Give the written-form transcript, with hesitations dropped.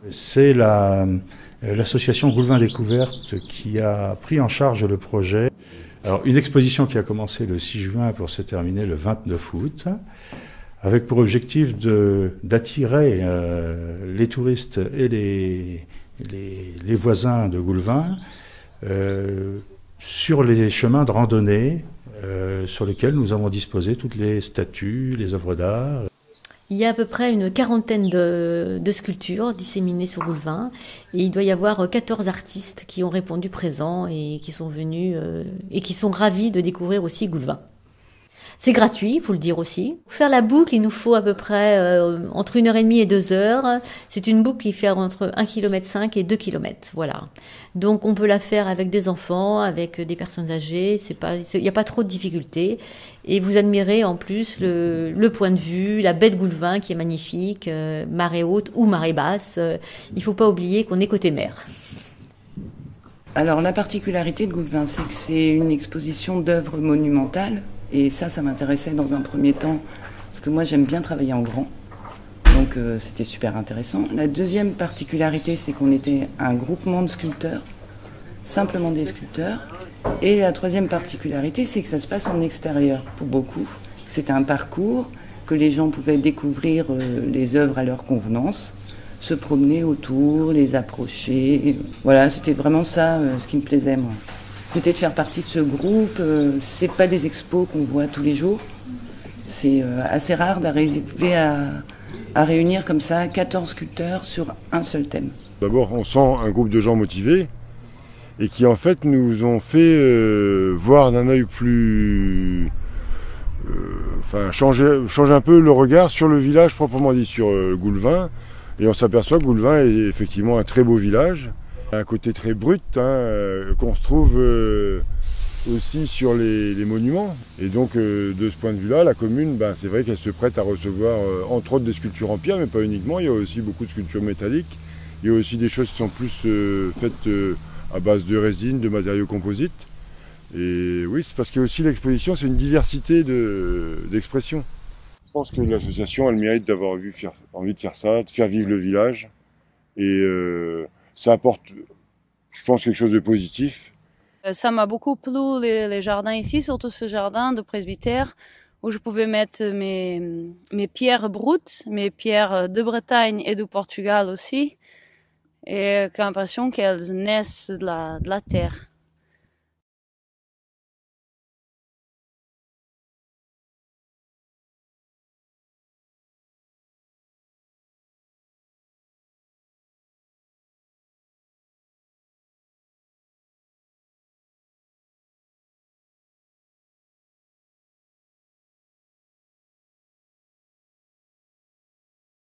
C'est l'association Goulevin Découverte qui a pris en charge le projet. Alors, une exposition qui a commencé le 6 juin pour se terminer le 29 août, avec pour objectif d'attirer les touristes et les voisins de Goulevin sur les chemins de randonnée sur lesquels nous avons disposé toutes les statues, les œuvres d'art. Il y a à peu près une quarantaine de sculptures disséminées sur Goulevin et il doit y avoir 14 artistes qui ont répondu présents et qui sont venus et qui sont ravis de découvrir aussi Goulevin. C'est gratuit, il faut le dire aussi. Pour faire la boucle, il nous faut à peu près entre 1h30 et 2h. C'est une boucle qui fait entre 1,5 km et 2 km. Voilà. Donc on peut la faire avec des enfants, avec des personnes âgées. Il n'y a pas trop de difficultés. Et vous admirez en plus le point de vue, la baie de Goulevin qui est magnifique, marée haute ou marée basse. Il ne faut pas oublier qu'on est côté mer. Alors la particularité de Goulevin, c'est que c'est une exposition d'œuvres monumentales. Et ça m'intéressait dans un premier temps, parce que moi j'aime bien travailler en grand. Donc c'était super intéressant. La deuxième particularité, c'est qu'on était un groupement de sculpteurs, simplement des sculpteurs. Et la troisième particularité, c'est que ça se passe en extérieur pour beaucoup. C'était un parcours que les gens pouvaient découvrir les œuvres à leur convenance, se promener autour, les approcher. Voilà, c'était vraiment ça ce qui me plaisait, moi. C'était de faire partie de ce groupe. C'est pas des expos qu'on voit tous les jours. C'est assez rare d'arriver à réunir comme ça 14 sculpteurs sur un seul thème. D'abord, on sent un groupe de gens motivés et qui en fait nous ont fait voir d'un œil plus... changer un peu le regard sur le village proprement dit, sur Goulevin. Et on s'aperçoit que Goulevin est effectivement un très beau village. Un côté très brut qu'on retrouve aussi sur les monuments. Et donc de ce point de vue-là, la commune, c'est vrai qu'elle se prête à recevoir entre autres des sculptures en pierre, mais pas uniquement. Il y a aussi beaucoup de sculptures métalliques. Il y a aussi des choses qui sont plus faites à base de résine, de matériaux composites. Et oui, c'est parce que aussi l'exposition, c'est une diversité d'expressions. Je pense que l'association, elle mérite d'avoir envie de faire ça, de faire vivre le village. Et ça apporte, je pense, quelque chose de positif. Ça m'a beaucoup plu les jardins ici, surtout ce jardin de presbytère où je pouvais mettre mes pierres brutes, mes pierres de Bretagne et du Portugal aussi. Et j'ai l'impression qu'elles naissent de la terre.